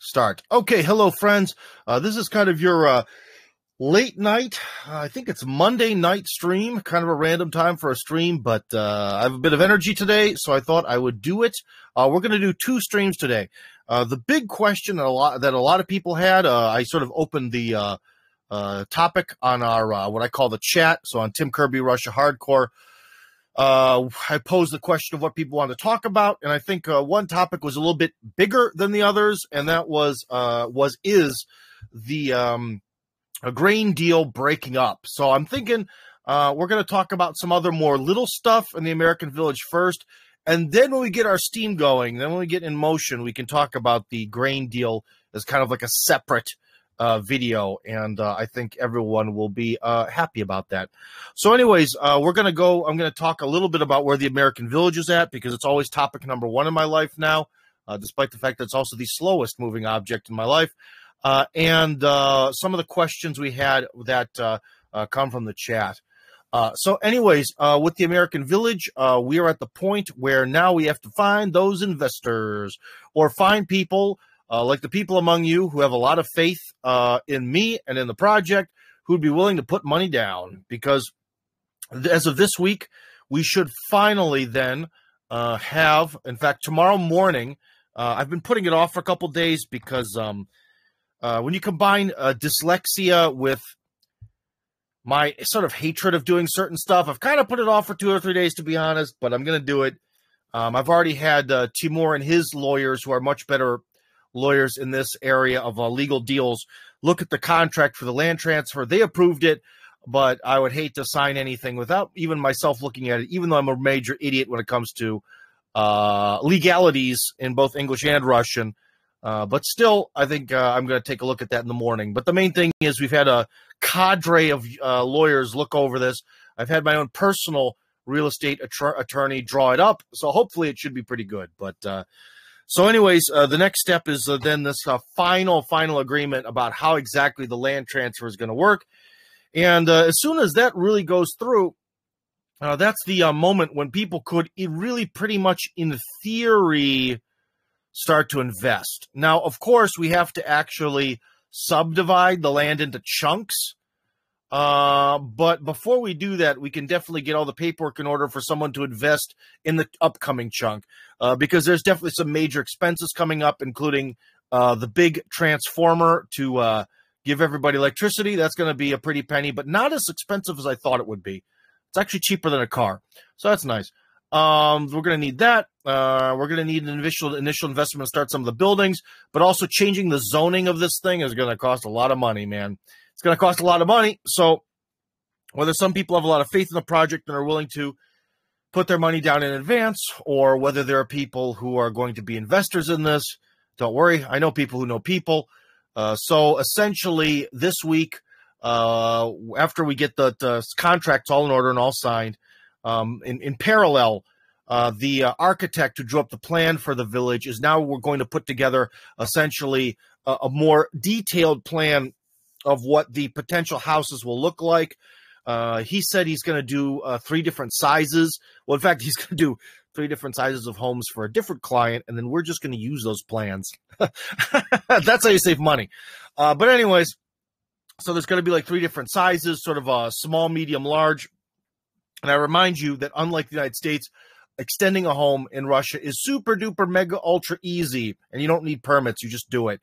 Start. Okay, hello, friends. This is kind of your late night. I think it's Monday night stream, kind of a random time for a stream, but I have a bit of energy today, so I thought I would do it. We're going to do two streams today. The big question that a lot of people had, I sort of opened the topic on our what I call the chat, so on Tim Kirby Russia Hardcore. I posed the question of what people want to talk about, and I think one topic was a little bit bigger than the others, and that was the a grain deal breaking up. So I'm thinking we're going to talk about some other more little stuff in the American Village first, and then when we get our steam going, then when we get in motion, we can talk about the grain deal as kind of like a separate video, and I think everyone will be happy about that. So anyways, I'm going to talk a little bit about where the American Village is at, because it's always topic number one in my life now, despite the fact that it's also the slowest moving object in my life, and some of the questions we had that come from the chat. So anyways, with the American Village, we are at the point where now we have to find those investors, or find people like the people among you who have a lot of faith in me and in the project, who'd be willing to put money down, because as of this week, we should finally then have, in fact, tomorrow morning, I've been putting it off for a couple days because when you combine dyslexia with my sort of hatred of doing certain stuff, I've kind of put it off for 2 or 3 days, to be honest, but I'm going to do it. I've already had Timur and his lawyers, who are much better lawyers in this area of legal deals, look at the contract for the land transfer. They approved it, but I would hate to sign anything without even myself looking at it, even though I'm a major idiot when it comes to legalities in both English and Russian. But still, I think I'm going to take a look at that in the morning. But the main thing is we've had a cadre of lawyers look over this. I've had my own personal real estate attorney draw it up, so hopefully it should be pretty good. But so anyways, the next step is then this final agreement about how exactly the land transfer is going to work. And as soon as that really goes through, that's the moment when people could really pretty much in theory start to invest. Now, of course, we have to actually subdivide the land into chunks. But before we do that, we can definitely get all the paperwork in order for someone to invest in the upcoming chunk, because there's definitely some major expenses coming up, including the big transformer to give everybody electricity. That's going to be a pretty penny, but not as expensive as I thought it would be. It's actually cheaper than a car, so that's nice. We're going to need that. We're going to need an initial investment to start some of the buildings, but also changing the zoning of this thing is going to cost a lot of money, man. It's going to cost a lot of money. So whether some people have a lot of faith in the project and are willing to put their money down in advance, or whether there are people who are going to be investors in this, don't worry. I know people who know people. So essentially this week, after we get the contracts all in order and all signed, in parallel, the architect who drew up the plan for the village is now we're going to put together essentially a more detailed plan of what the potential houses will look like. He said he's going to do 3 different sizes. Well, in fact, he's going to do 3 different sizes of homes for a different client, and then we're just going to use those plans. That's how you save money. But anyways, so there's going to be like 3 different sizes, sort of a small, medium, large. And I remind you that unlike the United States, extending a home in Russia is super duper mega ultra easy, and you don't need permits. You just do it.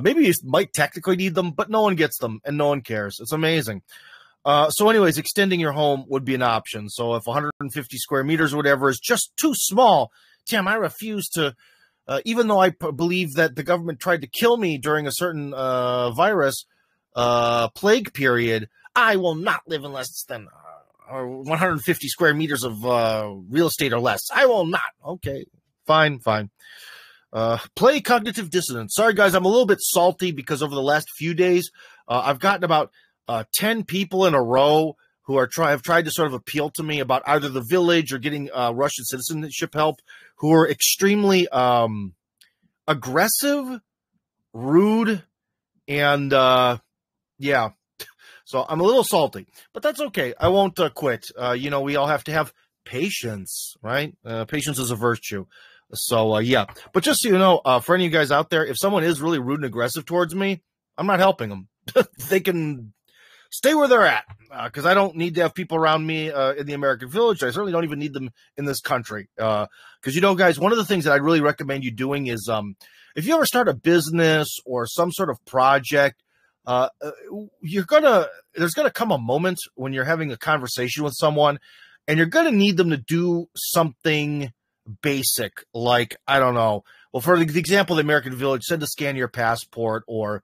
Maybe you might technically need them, but no one gets them and no one cares. It's amazing. So anyways, extending your home would be an option. So if 150 square meters or whatever is just too small, Tim, I refuse to, even though I believe that the government tried to kill me during a certain virus plague period, I will not live in less than or 150 square meters of real estate or less. I will not. Okay, fine. Play cognitive dissonance. Sorry, guys, I'm a little bit salty because over the last few days, I've gotten about 10 people in a row who have tried to sort of appeal to me about either the village or getting Russian citizenship help, who are extremely aggressive, rude, and yeah. So I'm a little salty, but that's okay. I won't quit. We all have to have patience, right? Patience is a virtue. So, yeah. But just so you know, for any of you guys out there, if someone is really rude and aggressive towards me, I'm not helping them. They can stay where they're at, because I don't need to have people around me in the American village. I certainly don't even need them in this country. Because, you know, guys, one of the things that I'd really recommend you doing is if you ever start a business or some sort of project, there's gonna come a moment when you're having a conversation with someone and you're gonna need them to do something basic, like, I don't know. Well, for the example, the American village said to scan your passport, or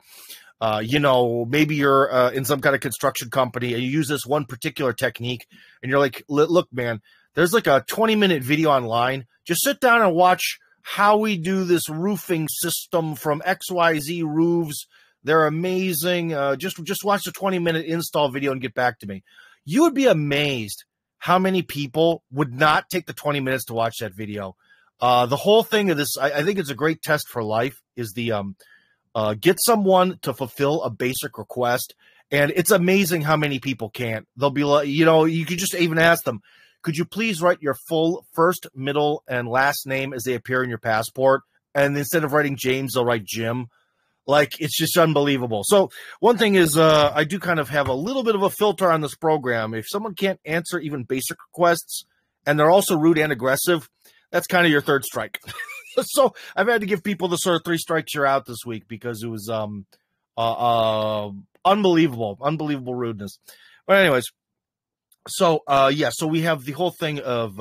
you know, maybe you're in some kind of construction company and you use this one particular technique and you're like, look, man, there's like a 20-minute video online. Just sit down and watch how we do this roofing system from XYZ roofs. They're amazing. Just watch the 20-minute install video and get back to me. You would be amazed how many people would not take the 20 minutes to watch that video. The whole thing of this, I think it's a great test for life, is the get someone to fulfill a basic request. And it's amazing how many people can't. They'll be like, you know, you could just even ask them, could you please write your full first, middle, and last name as they appear in your passport? And instead of writing James, they'll write Jim. Like, it's just unbelievable. So one thing is, I do kind of have a little bit of a filter on this program. If someone can't answer even basic requests and they're also rude and aggressive, that's kind of your third strike. So I've had to give people the sort of 3 strikes you're out this week, because it was unbelievable rudeness. But anyways, so yeah, so we have the whole thing of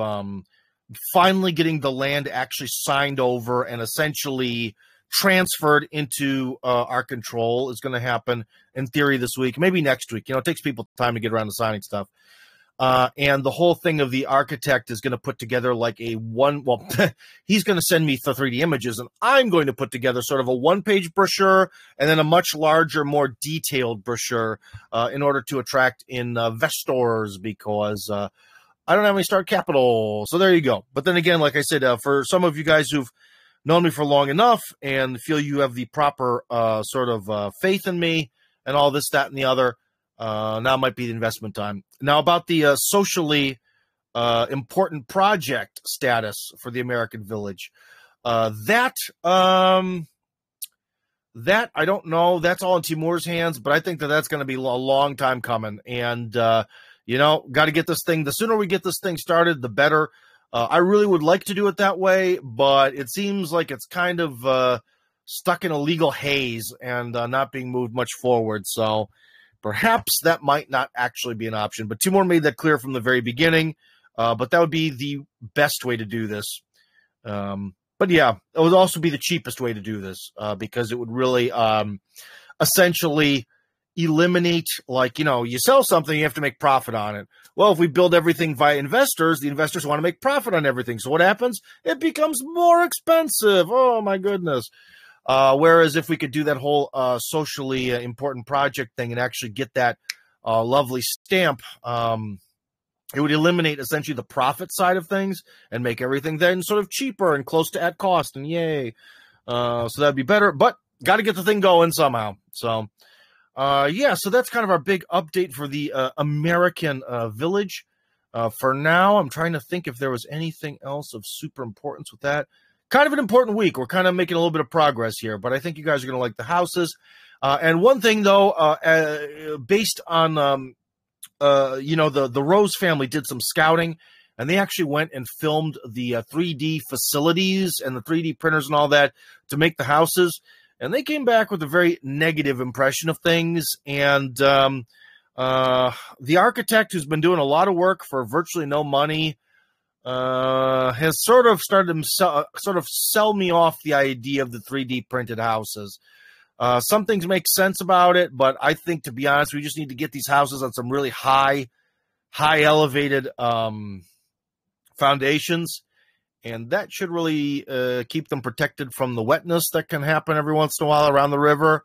finally getting the land actually signed over and essentially transferred into our control is going to happen in theory this week, maybe next week. You know, it takes people time to get around to signing stuff. And the whole thing of the architect is going to put together like he's going to send me the 3D images, and I'm going to put together sort of a 1-page brochure and then a much larger, more detailed brochure in order to attract investors, because I don't have any start capital. So there you go. But then again, like I said, for some of you guys who've known me for long enough and feel you have the proper sort of faith in me and all this, that, and the other, now might be the investment time. Now, about the socially important project status for the American village, that I don't know. That's all in Timur's hands, but I think that's going to be a long time coming. And, you know, got to get this thing. The sooner we get this thing started, the better. I really would like to do it that way, but it seems like it's kind of stuck in a legal haze and not being moved much forward. So perhaps that might not actually be an option. But Timur made that clear from the very beginning. But that would be the best way to do this. But yeah, it would also be the cheapest way to do this, because it would really essentially eliminate, like, you know, you sell something, you have to make profit on it. Well, if we build everything via investors, the investors want to make profit on everything. So what happens? It becomes more expensive. Oh, my goodness. Whereas if we could do that whole socially important project thing and actually get that lovely stamp, it would eliminate essentially the profit side of things and make everything then sort of cheaper and close to at cost. And yay. So that'd be better. But got to get the thing going somehow. So yeah, so that's kind of our big update for the American village. For now, I'm trying to think if there was anything else of super importance with that. Kind of an important week. We're kind of making a little bit of progress here, but I think you guys are going to like the houses. And one thing, though, based on, you know, the Rose family did some scouting, and they actually went and filmed the 3D facilities and the 3D printers and all that to make the houses. And they came back with a very negative impression of things. And the architect, who's been doing a lot of work for virtually no money, has sort of started to sort of sell me off the idea of the 3D printed houses. Some things make sense about it, but I think, to be honest, we just need to get these houses on some really high elevated foundations. And that should really keep them protected from the wetness that can happen every once in a while around the river.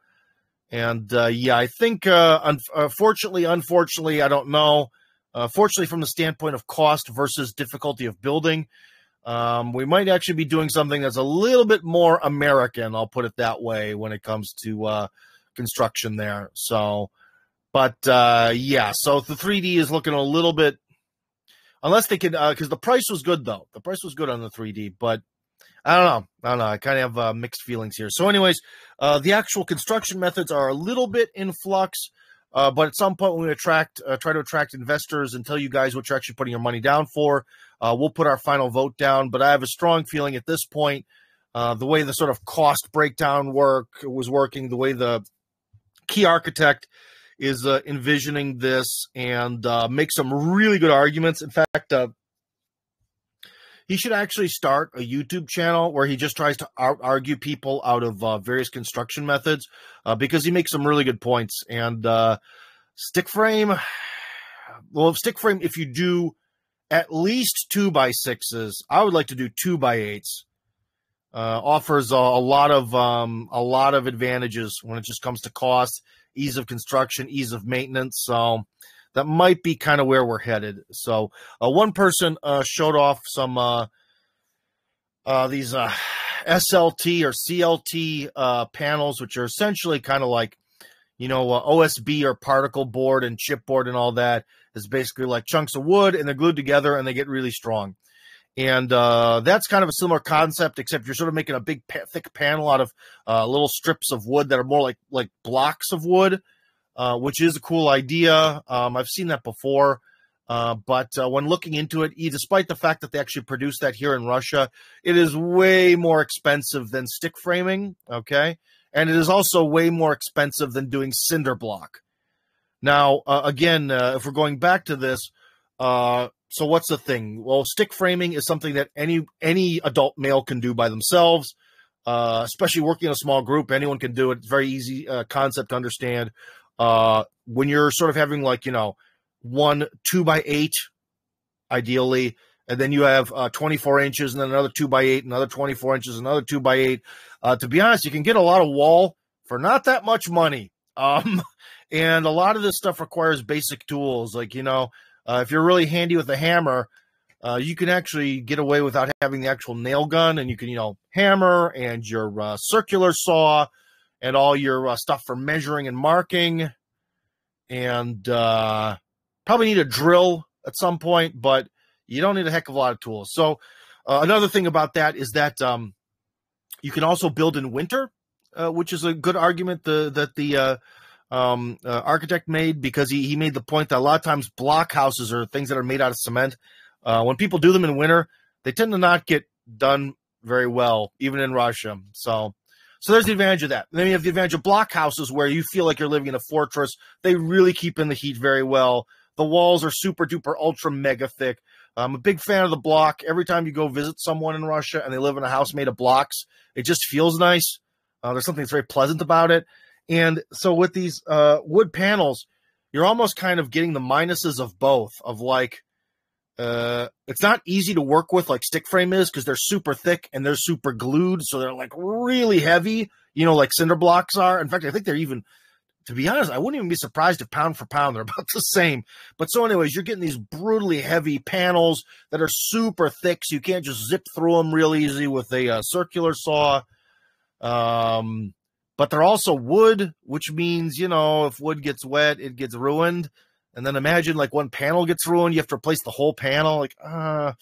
And, yeah, I think, unfortunately, I don't know. Fortunately, from the standpoint of cost versus difficulty of building, we might actually be doing something that's a little bit more American, I'll put it that way, when it comes to construction there. So, but, yeah, so the 3D is looking a little bit, unless they could, because the price was good, though. The price was good on the 3D, but I don't know. I kind of have mixed feelings here. So anyways, the actual construction methods are a little bit in flux. But at some point when we try to attract investors and tell you guys what you're actually putting your money down for, we'll put our final vote down. But I have a strong feeling at this point, the way the sort of cost breakdown was working, the way the key architect is envisioning this, and make some really good arguments. In fact, he should actually start a YouTube channel where he just tries to argue people out of various construction methods, because he makes some really good points. And stick frame, if you do at least 2x6s, I would like to do 2x8s. Offers a lot of advantages when it just comes to cost, ease of construction, ease of maintenance. So that might be kind of where we're headed. So one person showed off some these SLT or CLT panels, which are essentially kind of like, OSB or particle board and chipboard and all that. Is basically like chunks of wood, and they're glued together and they get really strong. And that's kind of a similar concept, except you're sort of making a big thick panel out of little strips of wood that are more like blocks of wood. Which is a cool idea. I've seen that before. But when looking into it, despite the fact that they actually produce that here in Russia, it is way more expensive than stick framing, okay? And it is also way more expensive than doing cinder block. Now, again, if we're going back to this, so what's the thing? Well, stick framing is something that any adult male can do by themselves, especially working in a small group. Anyone can do it. It's a very easy concept to understand. When you're sort of having one 2x8, ideally, and then you have 24 inches and then another 2x8, another 24 inches, another 2x8. To be honest, you can get a lot of wall for not that much money. And a lot of this stuff requires basic tools. Like, if you're really handy with a hammer, you can actually get away without having the actual nail gun, and you can, hammer and your circular saw and all your stuff for measuring and marking, and probably need a drill at some point, but you don't need a heck of a lot of tools. So another thing about that is that you can also build in winter, which is a good argument that the architect made, because he made the point that a lot of times block houses are things that are made out of cement. When people do them in winter, they tend to not get done very well, even in Russia. So there's the advantage of that. And then you have the advantage of block houses where you feel like you're living in a fortress. They really keep in the heat very well. The walls are super duper ultra mega thick. I'm a big fan of the block. Every time you go visit someone in Russia and they live in a house made of blocks, it just feels nice. There's something that's very pleasant about it. And so with these wood panels, you're almost kind of getting the minuses of both, of it's not easy to work with like stick frame is, because they're super thick and they're super glued. So they're like really heavy, like cinder blocks are. In fact, I think they're even, to be honest, I wouldn't even be surprised if pound for pound, they're about the same. But so anyways, you're getting these brutally heavy panels that are super thick. So you can't just zip through them real easy with a circular saw. But they're also wood, which means, if wood gets wet, it gets ruined. And then imagine like one panel gets ruined, you have to replace the whole panel. I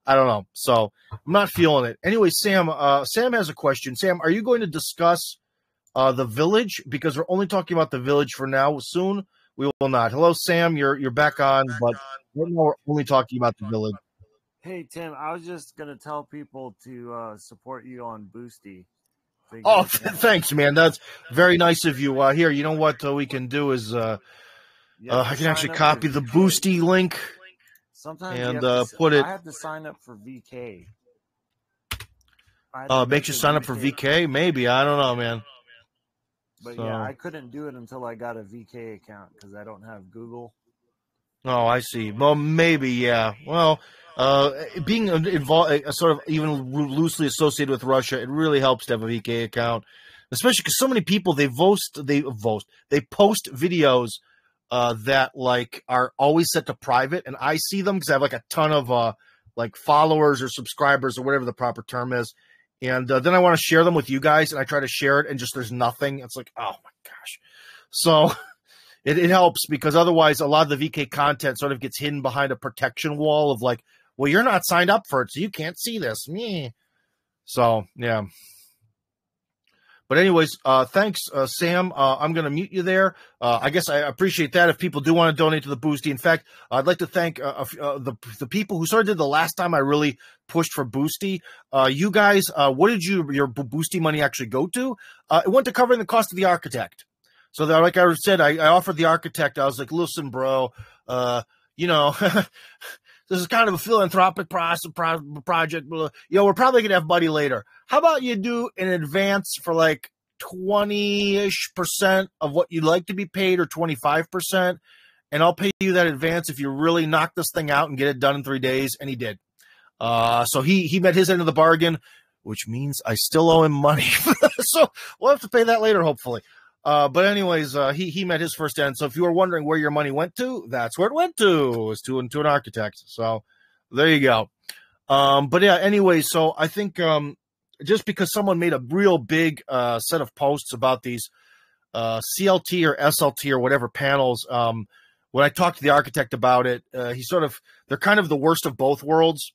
don't know. So I'm not feeling it. Anyway, Sam has a question. Sam, are you going to discuss the village? Because we're only talking about the village for now. Soon we will not. Hello, Sam. You're back on, but right now we're only talking about the village. Hey, Tim, I was just going to tell people to support you on Boosty. Oh, thanks, man. That's very nice of you. Here, you know what we can do is I can actually copy the Boosty link. Sometimes and put it. I have to sign up for VK. Makes you sign up for VK? Maybe. I don't know, man. But yeah, I couldn't do it until I got a VK account because I don't have Google. Oh, I see. Well, maybe, yeah. Well, being involved, sort of even loosely associated with Russia, it really helps to have a VK account, especially because so many people they post videos that like are always set to private, and I see them because I have like a ton of like followers or subscribers or whatever the proper term is, and then I want to share them with you guys, and I try to share it, and just there's nothing. It's like, oh my gosh, so. It helps because otherwise a lot of the VK content sort of gets hidden behind a protection wall of like, well, you're not signed up for it, so you can't see this. Meh. So, yeah. But anyways, thanks, Sam. I'm going to mute you there. I guess I appreciate that if people do want to donate to the Boosty. In fact, I'd like to thank the people who sort of did the last time I really pushed for Boosty. You guys, what did your Boosty money actually go to? It went to covering the cost of the architect. So that, like I said, I offered the architect. I was like, listen, bro, you know, this is kind of a philanthropic project. You know, we're probably going to have money later. How about you do an advance for like 20-ish% of what you'd like to be paid, or 25%, and I'll pay you that advance if you really knock this thing out and get it done in 3 days. And he did. So he met his end of the bargain, which means I still owe him money. So we'll have to pay that later, hopefully. But anyways, he met his first end. So if you were wondering where your money went to, that's where it went to. It was to an architect. So there you go. But yeah, anyway, so I think just because someone made a real big set of posts about these CLT or SLT or whatever panels, when I talked to the architect about it, they're kind of the worst of both worlds.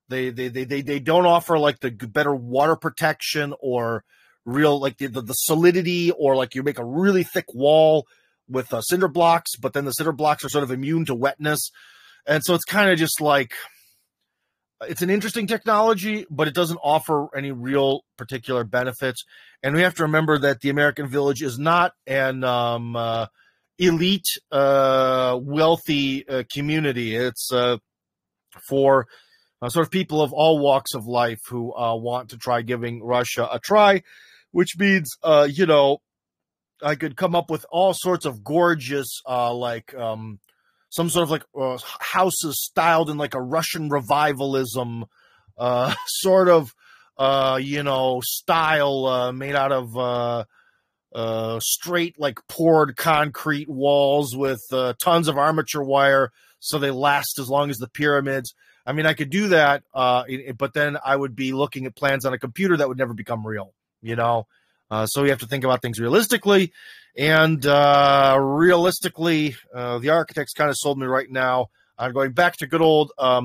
They don't offer like the better water protection or real like the solidity, or like you make a really thick wall with cinder blocks, but then the cinder blocks are sort of immune to wetness. And so it's kind of just like, it's an interesting technology, but it doesn't offer any real particular benefits. And we have to remember that the American Village is not an elite, wealthy community. It's for sort of people of all walks of life who want to try giving Russia a try, which means, you know, I could come up with all sorts of gorgeous, some sort of like houses styled in like a Russian revivalism sort of, you know, style made out of straight, like poured concrete walls with tons of armature wire so they last as long as the pyramids. I mean, I could do that, but then I would be looking at plans on a computer that would never become real, you know? So we have to think about things realistically. And realistically, the architects kind of sold me right now. I'm going back to good old, I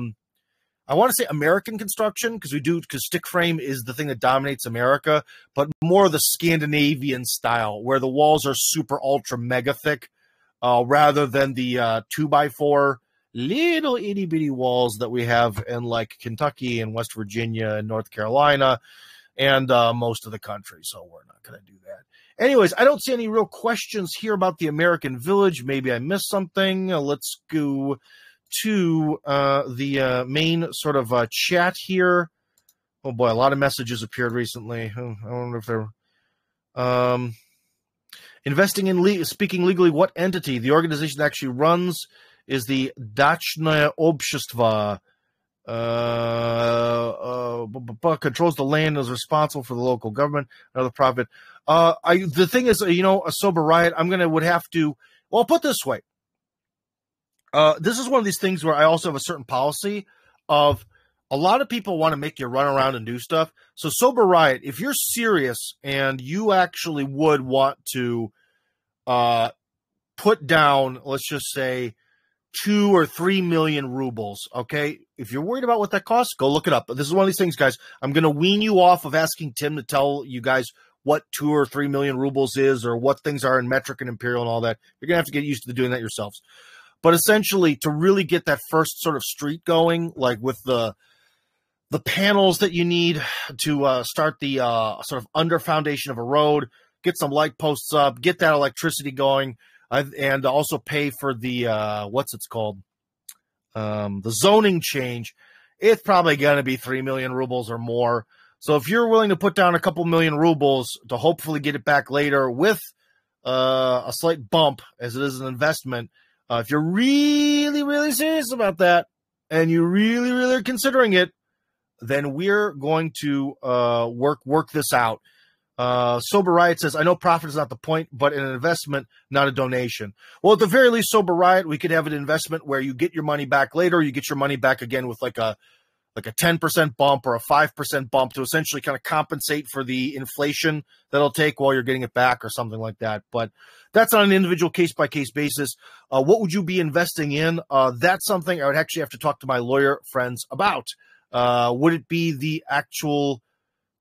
want to say American construction, because stick frame is the thing that dominates America, but more the Scandinavian style, where the walls are super ultra mega thick, rather than the 2x4 little itty bitty walls that we have in like Kentucky and West Virginia and North Carolina and most of the country. So we're not going to do that. Anyways, I don't see any real questions here about the American Village. Maybe I missed something. Let's go to the main sort of chat here. Oh boy, a lot of messages appeared recently. I wonder if they're investing in speaking legally. What entity? The organization that actually runs is the Dachное Общество. Controls the land, is responsible for the local government, another profit. The thing is, you know, a sober riot, would have to, well, I'll put it this way. This is one of these things where I also have a certain policy of a lot of people want to make you run around and do stuff. So sober riot, if you're serious and you actually would want to put down, let's just say, 2 or 3 million rubles, okay? If you're worried about what that costs, go look it up. But this is one of these things, guys. I'm going to wean you off of asking Tim to tell you guys what 2 or 3 million rubles is, or what things are in metric and imperial and all that. You're going to have to get used to doing that yourselves. But essentially, to really get that first sort of street going, like with the panels that you need to start the sort of under foundation of a road, get some light posts up, get that electricity going, and also pay for the the zoning change, it's probably going to be 3 million rubles or more. So if you're willing to put down a couple million rubles to hopefully get it back later with a slight bump, as it is an investment, if you're really, really serious about that and you really, really are considering it, then we're going to work this out. Sober Riot says, I know profit is not the point, but an investment, not a donation. Well, at the very least, Sober Riot, we could have an investment where you get your money back later, you get your money back again with like a 10% bump or a 5% bump to essentially kind of compensate for the inflation that'll take while you're getting it back or something like that. But that's on an individual case-by-case basis. What would you be investing in? That's something I would actually have to talk to my lawyer friends about. Would it be the actual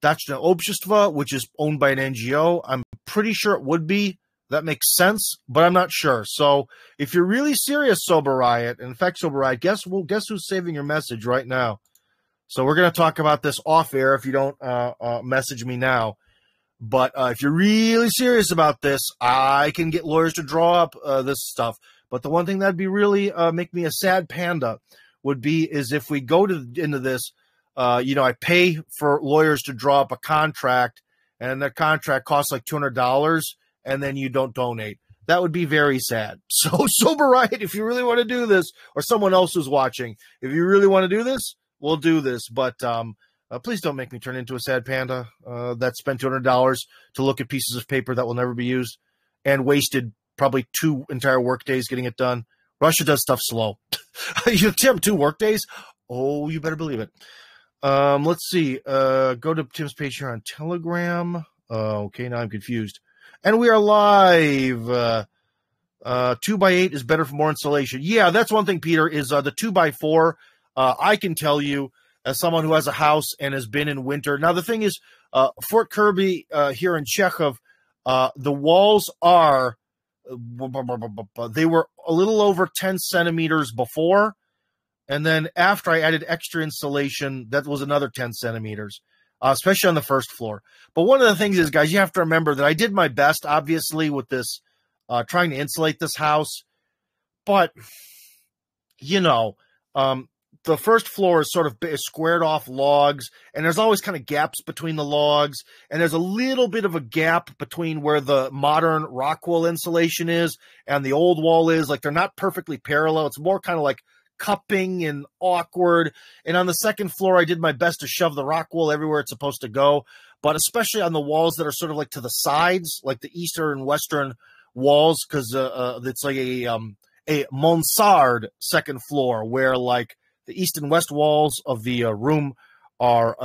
Dachshund Общество, which is owned by an NGO. I'm pretty sure it would be. That makes sense, but I'm not sure. So if you're really serious, Sober Riot, in fact, Sober Riot, guess who's saving your message right now? So we're going to talk about this off air if you don't message me now. But if you're really serious about this, I can get lawyers to draw up this stuff. But the one thing that'd be really make me a sad panda is if we go into this, I pay for lawyers to draw up a contract, and that contract costs like $200, and then you don't donate. That would be very sad. So Sober Riot, if you really want to do this, or someone else who's watching, if you really want to do this, we'll do this. But please don't make me turn into a sad panda that spent $200 to look at pieces of paper that will never be used and wasted probably 2 entire work days getting it done. Russia does stuff slow. Tim, 2 work days? Oh, you better believe it. Let's see. Go to Tim's page here on Telegram. Okay, now I'm confused. And we are live. 2x8 is better for more insulation. Yeah, that's one thing, Peter, is the 2x4. I can tell you, as someone who has a house and has been in winter. Now, the thing is, Fort Kirby here in Chekhov, the walls are, they were a little over 10 centimeters before. And then after I added extra insulation, that was another 10 centimeters, especially on the first floor. But one of the things is, guys, you have to remember that I did my best, obviously, with this, trying to insulate this house. But, the first floor is sort of squared off logs, and there's always kind of gaps between the logs, and there's a little bit of a gap between where the modern rock wool insulation is and the old wall is. Like, they're not perfectly parallel. It's more kind of like cupping and awkward. And on the second floor, I did my best to shove the rock wool everywhere it's supposed to go, but especially on the walls that are sort of like to the sides, like the eastern and western walls, because it's like a mansard second floor where like the east and west walls of the room are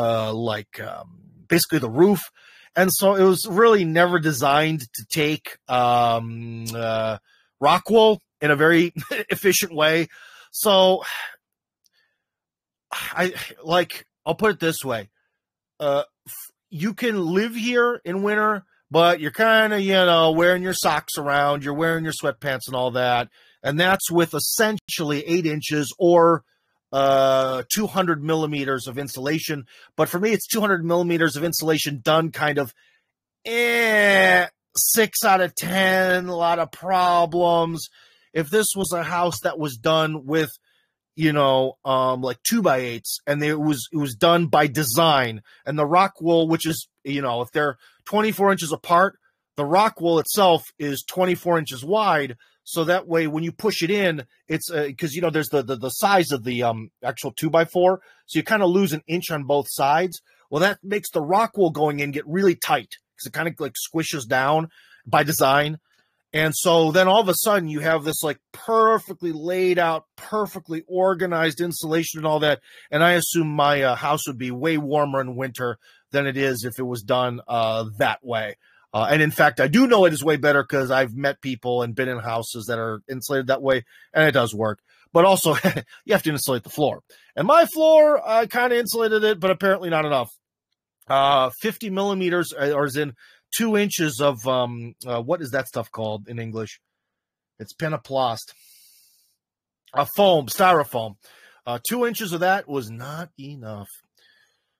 basically the roof. And so it was really never designed to take rock wool in a very efficient way. So I'll put it this way. You can live here in winter, but you're kind of, wearing your socks around, you're wearing your sweatpants and all that. And that's with essentially 8 inches or 200 millimeters of insulation. But for me, it's 200 millimeters of insulation done kind of 6 out of 10, a lot of problems. If this was a house that was done with, like 2x8s, and it was done by design, and the rock wool, which is, if they're 24 inches apart, the rock wool itself is 24 inches wide. So that way, when you push it in, it's because, there's the size of the actual 2x4. So you kind of lose an inch on both sides. Well, that makes the rock wool going in get really tight because it kind of like squishes down by design. And so then all of a sudden you have this like perfectly laid out, perfectly organized insulation and all that. And I assume my house would be way warmer in winter than it is if it was done that way. And in fact, I do know it is way better because I've met people and been in houses that are insulated that way, and it does work. But also, you have to insulate the floor. And my floor, I kind of insulated it, but apparently not enough. 50 millimeters, or as in 2 inches of, what is that stuff called in English? It's penoplast. Foam, styrofoam. 2 inches of that was not enough.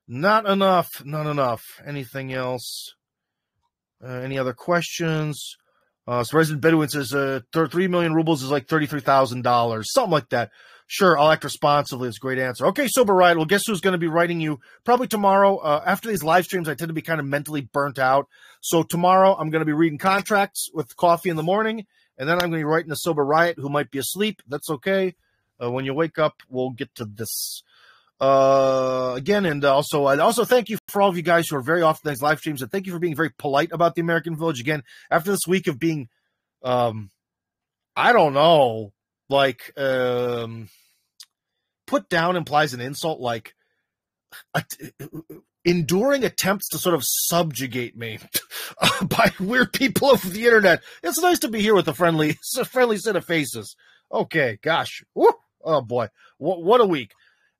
Not enough. Anything else? Any other questions? So Resident Bedouin says 3 million rubles is like $33,000, something like that. Sure, I'll act responsibly. It's a great answer. Okay, Sober Riot. Well, guess who's going to be writing you probably tomorrow? After these live streams, I tend to be kind of mentally burnt out. So tomorrow, I'm going to be reading contracts with coffee in the morning, and then I'm going to be writing to Sober Riot, who might be asleep. That's okay. When you wake up, we'll get to this. Again, and also thank you for all of you guys who are very often in these live streams, and thank you for being very polite about the American Village. Again, after this week of being, I don't know, like, put down implies an insult, like enduring attempts to sort of subjugate me by weird people of the internet. It's nice to be here with a friendly set of faces. Okay, gosh. Woo! Oh boy. What a week.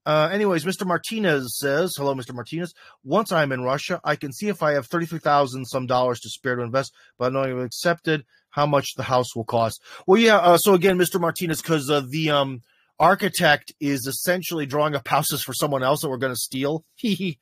Anyways, Mr. Martinez says, hello, Mr. Martinez. Once I'm in Russia, I can see if I have 33,000 some dollars to spare to invest, but I know I've accepted how much the house will cost. Well, yeah. So again, Mr. Martinez, because the architect is essentially drawing up houses for someone else that we're going to steal. He's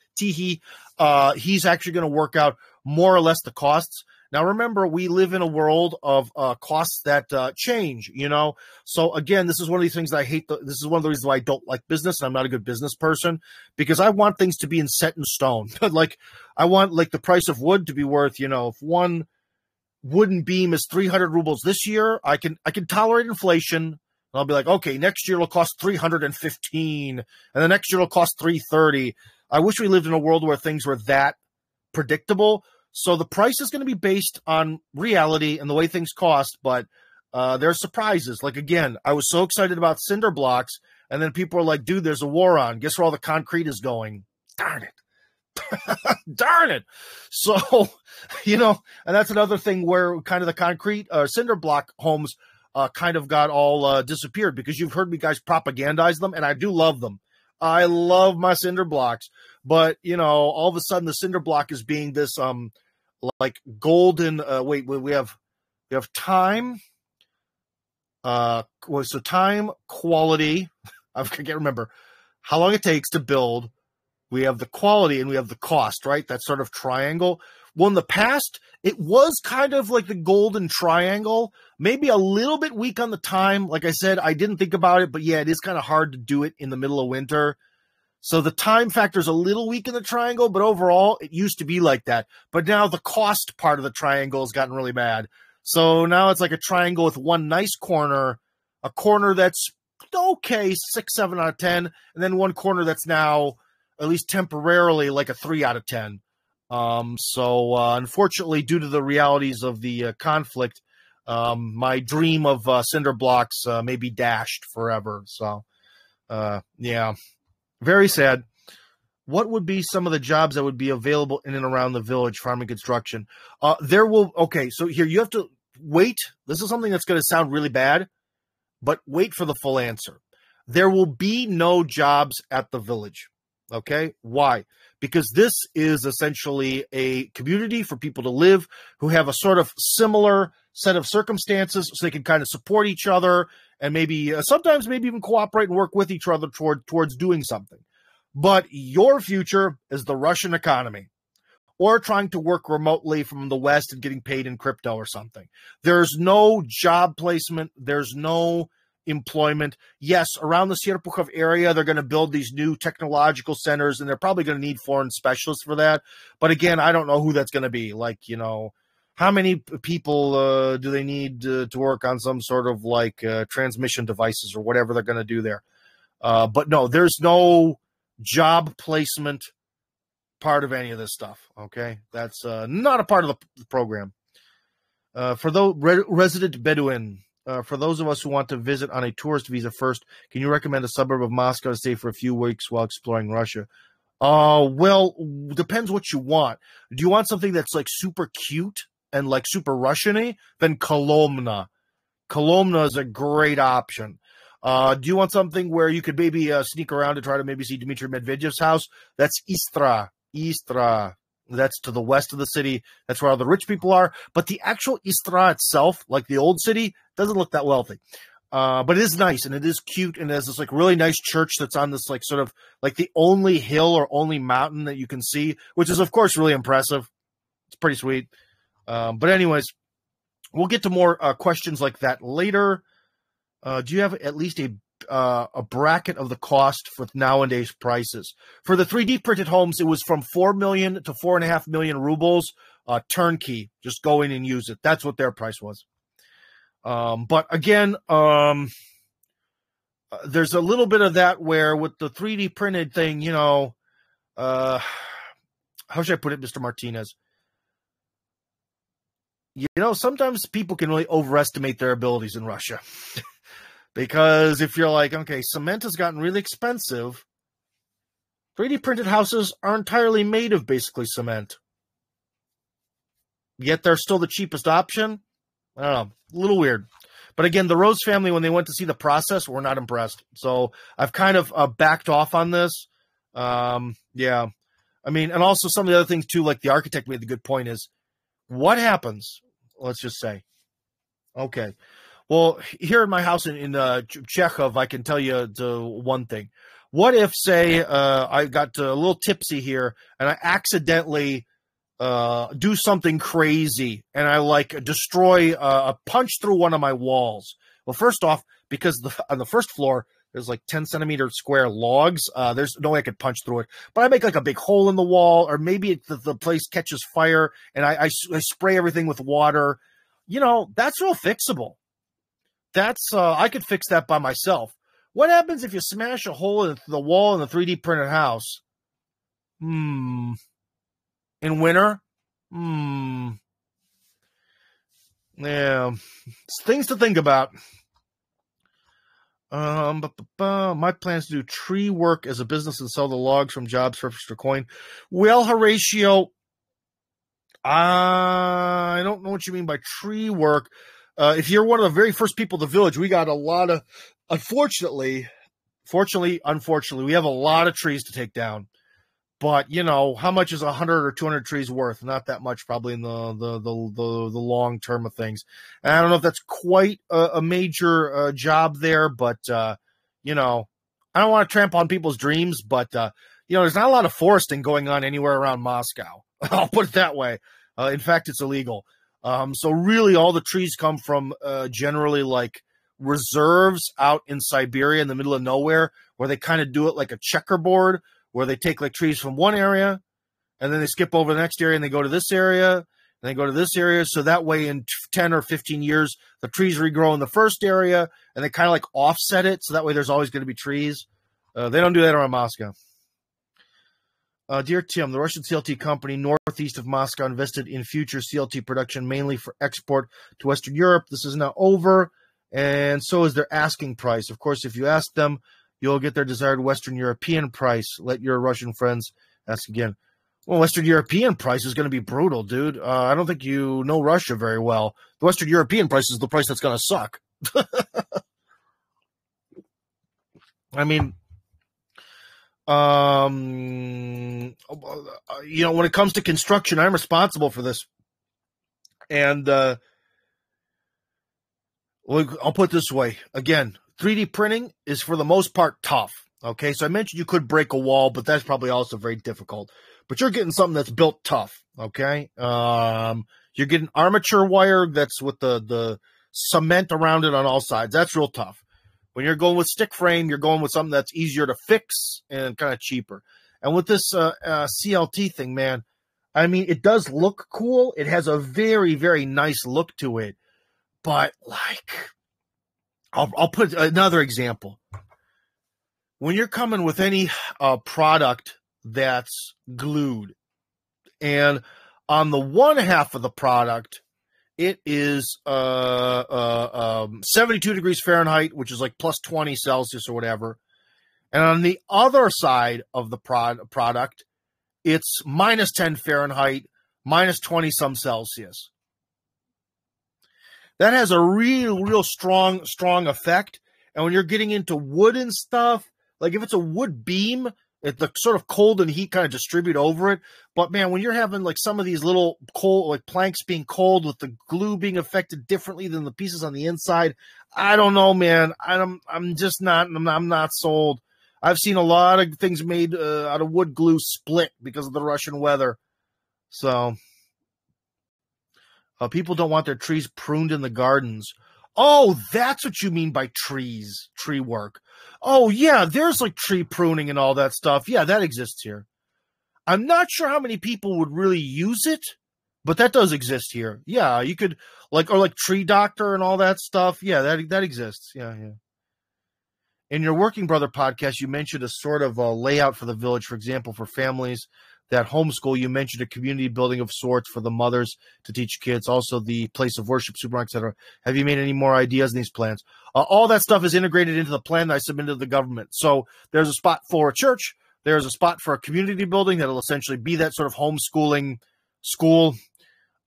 actually going to work out more or less the costs. Now, remember, we live in a world of costs that change, you know. So, again, this is one of these things that I hate. This is one of the reasons why I don't like business, and I'm not a good business person, because I want things to be set in stone. Like, I want, like, the price of wood to be worth, you know, if one wooden beam is 300 rubles this year, I can tolerate inflation. I'll be like, okay, next year it'll cost 315, and the next year it'll cost 330. I wish we lived in a world where things were that predictable. So the price is going to be based on reality and the way things cost, but there are surprises. Like, again, I was so excited about cinder blocks, and then people are like, dude, there's a war on. Guess where all the concrete is going? Darn it. Darn it. So, you know, and that's another thing where kind of the concrete cinder block homes kind of got all disappeared, because you've heard me guys propagandize them, and I do love them. I love my cinder blocks, but, you know, all of a sudden the cinder block is being this like golden we have time, so time, quality, I can't remember how long it takes to build. We have the quality and we have the cost, right? That sort of triangle. Well, in the past, it was kind of like the golden triangle, maybe a little bit weak on the time. Like I said, I didn't think about it, but yeah, it is kind of hard to do it in the middle of winter. So the time factor is a little weak in the triangle, but overall, it used to be like that. But now the cost part of the triangle has gotten really bad. So now it's like a triangle with one nice corner, a corner that's okay, 6, 7 out of 10, and then one corner that's now, at least temporarily, like a 3 out of 10. So unfortunately, due to the realities of the conflict, my dream of cinder blocks may be dashed forever. So, yeah, very sad. What would be some of the jobs that would be available in and around the village, farming, construction? Okay, so here you have to wait. This is something that's going to sound really bad, but wait for the full answer. There will be no jobs at the village. Okay, why? Because this is essentially a community for people to live who have a sort of similar set of circumstances, so they can kind of support each other and maybe sometimes maybe even cooperate and work with each other towards doing something. But your future is the Russian economy, or trying to work remotely from the West and getting paid in crypto or something. There's no job placement. There's no employment. Yes, around the Sierpukhov area, they're going to build these new technological centers, and they're probably going to need foreign specialists for that. But again, I don't know who that's going to be. Like, you know, how many people do they need to work on some sort of like transmission devices or whatever they're going to do there? But no, there's no job placement part of any of this stuff. Okay, that's not a part of the program. For the resident Bedouin. For those of us who want to visit on a tourist visa first, can you recommend a suburb of Moscow to stay for a few weeks while exploring Russia? Well, depends what you want. Do you want something that's like super cute and like super Russian-y? Then Kolomna. Kolomna is a great option. Do you want something where you could maybe sneak around to try to maybe see Dmitry Medvedev's house? That's Istra. Istra. That's to the west of the city. That's where all the rich people are. But the actual Istra itself, like the old city, doesn't look that wealthy. But it is nice, and it is cute, and it has this like really nice church that's on this like sort of like the only hill or only mountain that you can see, which is of course really impressive. It's pretty sweet. But anyways, we'll get to more questions like that later. Do you have at least a bracket of the cost for nowadays prices? For the 3D printed homes, it was from 4 million to 4.5 million rubles, turnkey. Just go in and use it. That's what their price was. But again, there's a little bit of that where with the 3D printed thing, you know, how should I put it, Mr. Martinez? You know, sometimes people can really overestimate their abilities in Russia. Because if you're like, okay, cement has gotten really expensive, 3D printed houses are entirely made of basically cement. Yet they're still the cheapest option. I don't know, a little weird. But again, the Rose family, when they went to see the process, were not impressed. So I've kind of backed off on this. Yeah. I mean, and also some of the other things too, like the architect made the good point is, what happens? Let's just say, okay, well, here in my house in Chekhov, I can tell you one thing. What if, say, I got a little tipsy here and I accidentally do something crazy and I like destroy a punch through one of my walls? Well, first off, because on the first floor, there's like 10-centimeter square logs. There's no way I could punch through it. But I make like a big hole in the wall, or maybe the place catches fire and I spray everything with water. You know, that's real fixable. That's I could fix that by myself. What happens if you smash a hole in the wall in the 3D printed house? In winter? Yeah. It's things to think about. My plans to do tree work as a business and sell the logs from jobs for extra coin. Well, Horatio, I don't know what you mean by tree work. If you're one of the very first people in the village, we got a lot of, unfortunately, we have a lot of trees to take down. But, you know, how much is 100 or 200 trees worth? Not that much, probably, in the long term of things. And I don't know if that's quite a major job there, but, you know, I don't want to trample on people's dreams, but, you know, there's not a lot of foresting going on anywhere around Moscow. I'll put it that way. In fact, it's illegal. So really all the trees come from generally like reserves out in Siberia in the middle of nowhere, where they kind of do it like a checkerboard, where they take like trees from one area and then they skip over the next area and they go to this area and they go to this area. So that way in 10 or 15 years, the trees regrow in the first area and they kind of like offset it. So that way there's always going to be trees. They don't do that around Moscow. Dear Tim, the Russian CLT company northeast of Moscow invested in future CLT production mainly for export to Western Europe. This is now over, and so is their asking price. Of course, if you ask them, you'll get their desired Western European price. Let your Russian friends ask again. Well, Western European price is going to be brutal, dude. I don't think you know Russia very well. The Western European price is the price that's going to suck. I mean, you know, when it comes to construction, I'm responsible for this. And I'll put it this way. Again, 3D printing is for the most part tough. Okay, so I mentioned you could break a wall, but that's probably also very difficult. But you're getting something that's built tough. Okay, you're getting armature wire that's with the cement around it on all sides. That's real tough. When you're going with stick frame, you're going with something that's easier to fix and kind of cheaper. And with this CLT thing, man, I mean, it does look cool. It has a very, very nice look to it. But like, I'll put another example. When you're coming with any product that's glued, and on the one half of the product, it is 72 degrees Fahrenheit, which is like plus 20 Celsius or whatever. And on the other side of the product, it's minus 10 Fahrenheit, minus 20 some Celsius. That has a real strong effect. And when you're getting into wood and stuff, like if it's a wood beam, the sort of cold and heat kind of distribute over it. But man, when you're having like some of these little cold, like planks being cold with the glue being affected differently than the pieces on the inside, I don't know, man. I'm not sold. I've seen a lot of things made out of wood glue split because of the Russian weather. So people don't want their trees pruned in the gardens. Oh, that's what you mean by trees, tree work. Oh, yeah, there's like tree pruning and all that stuff. Yeah, that exists here. I'm not sure how many people would really use it, but that does exist here. Yeah, you could, like, or like tree doctor and all that stuff. Yeah, that exists. Yeah. In your Working Brother podcast, you mentioned a sort of a layout for the village, for example, for families that homeschool. You mentioned a community building of sorts for the mothers to teach kids, also the place of worship, supermarket, etc. Have you made any more ideas in these plans? All that stuff is integrated into the plan that I submitted to the government. So there's a spot for a church. There's a spot for a community building that will essentially be that sort of homeschooling school.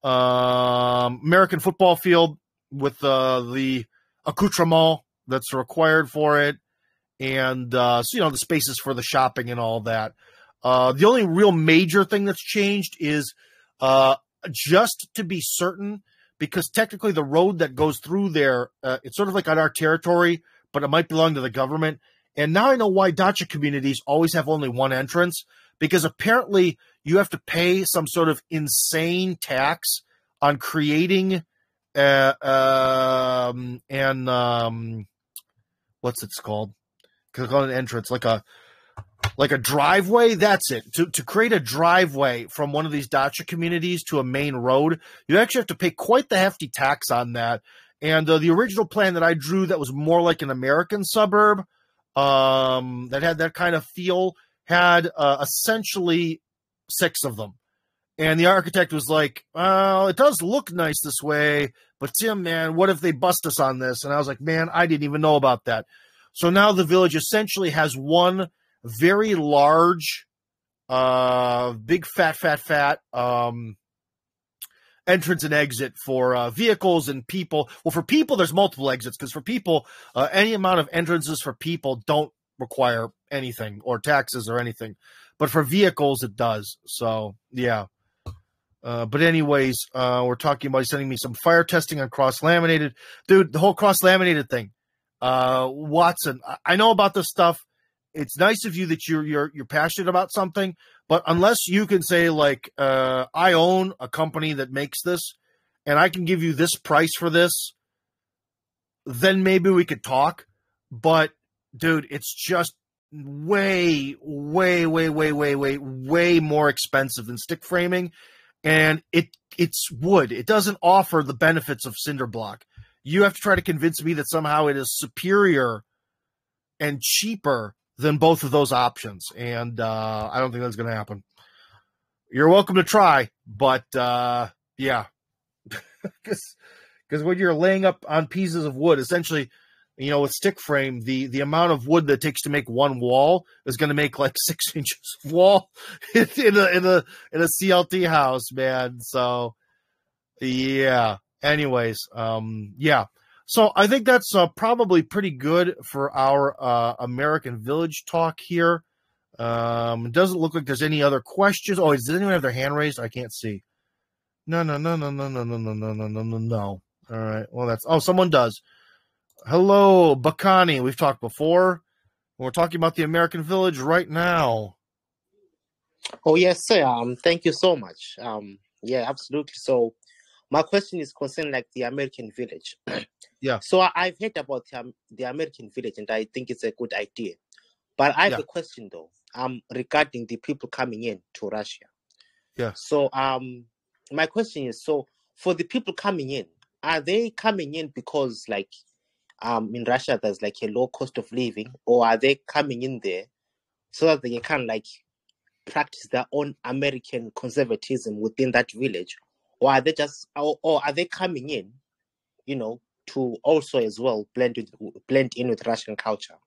American football field with the accoutrement that's required for it, and so, the spaces for the shopping and all that. The only real major thing that's changed is just to be certain, because technically the road that goes through there, it's sort of like on our territory, but it might belong to the government. And now I know why dacha communities always have only one entrance, because apparently you have to pay some sort of insane tax on creating what's it's called? Because on an entrance, like a driveway. That's it. To create a driveway from one of these dacha communities to a main road, you actually have to pay quite the hefty tax on that. And the original plan that I drew, that was more like an American suburb, that had that kind of feel, had essentially 6 of them. And the architect was like, well, it does look nice this way, but Tim, man, what if they bust us on this? And I was like, man, I didn't even know about that. So now the village essentially has one very large, big fat entrance and exit for vehicles and people. Well, for people, there's multiple exits, because for people, any amount of entrances for people don't require anything or taxes or anything. But for vehicles, it does. So, yeah. But anyways, we're talking about sending me some fire testing on cross-laminated. Dude, the whole cross-laminated thing. Watson, I know about this stuff. It's nice of you that you're passionate about something, but unless you can say, like, I own a company that makes this, and I can give you this price for this, then maybe we could talk. But, dude, it's just way more expensive than stick framing. And it's wood. It doesn't offer the benefits of cinder block. You have to try to convince me that somehow it is superior and cheaper than both of those options. And I don't think that's going to happen. You're welcome to try, but yeah. Because when you're laying up on pieces of wood, essentially, with stick frame, the amount of wood that it takes to make one wall is going to make like 6 inches of wall in a CLT house, man. So, yeah. Anyways, yeah. So I think that's probably pretty good for our American Village talk here. It doesn't look like there's any other questions. Oh, does anyone have their hand raised? I can't see. No. All right. Well, someone does. Hello, Bakani. We've talked before. We're talking about the American Village right now. Oh, yes, sir. Thank you so much. Yeah, absolutely. So my question is concerning like the American Village. Yeah. So I've heard about the American Village, and I think it's a good idea. But I have a question though, regarding the people coming in to Russia. Yeah. So my question is, so for the people coming in, are they coming in because like in Russia there's like a low cost of living, or are they coming in there so that they can like practice their own American conservatism within that village, or are they just, or are they coming in, to also as well blend in with Russian culture?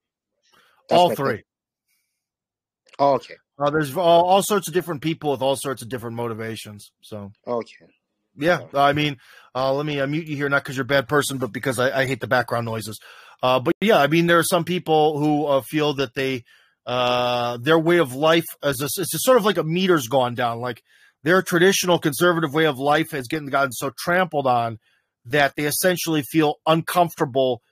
That's all three. Oh, okay. There's all sorts of different people with all sorts of different motivations. So okay. Yeah, I mean, let me mute you here, not because you're a bad person, but because I hate the background noises. But yeah, I mean, there are some people who feel that their way of life it's sort of like a meter's gone down. Like their traditional conservative way of life has gotten so trampled on that they essentially feel uncomfortable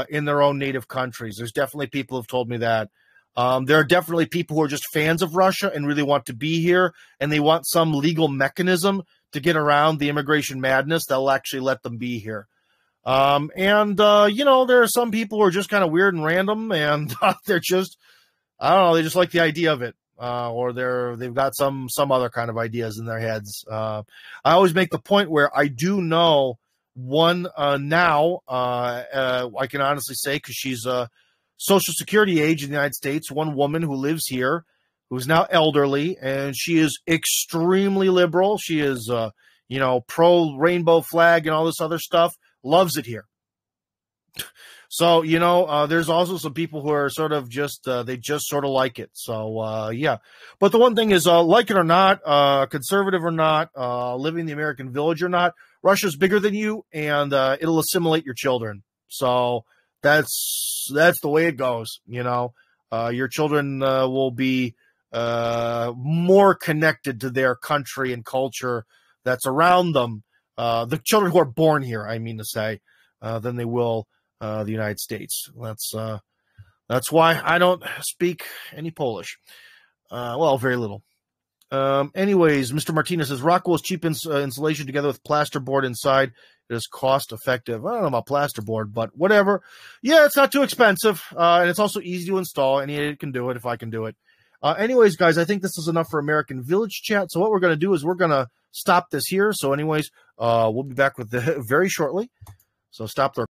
in their own native countries. There's definitely people who've told me that. There are definitely people who are just fans of Russia and really want to be here, and they want some legal mechanism to get around the immigration madness that'll actually let them be here. There are some people who are just kind of weird and random, and they're just, I don't know, they just like the idea of it, or they've got some other kind of ideas in their heads. I always make the point where I do know one now, I can honestly say, because she's Social Security age in the United States, one woman who lives here, who's now elderly, and she is extremely liberal. She is, pro rainbow flag and all this other stuff, loves it here. So, there's also some people who are sort of just, they just sort of like it. So, yeah. But the one thing is, like it or not, conservative or not, living in the American Village or not, Russia's bigger than you, and it'll assimilate your children. So that's the way it goes. Your children will be more connected to their country and culture that's around them. The children who are born here, I mean to say, than they will the United States. That's why I don't speak any Polish. Well, very little. Anyways, Mr. Martinez says Rockwell is cheap insulation together with plasterboard inside. It is cost effective. I don't know about plasterboard, but whatever. Yeah, it's not too expensive, and it's also easy to install. Any idiot can do it if I can do it. Anyways, guys, I think this is enough for American Village chat. So what we're going to do is we're going to stop this here. So anyways, we'll be back with very shortly. So stop the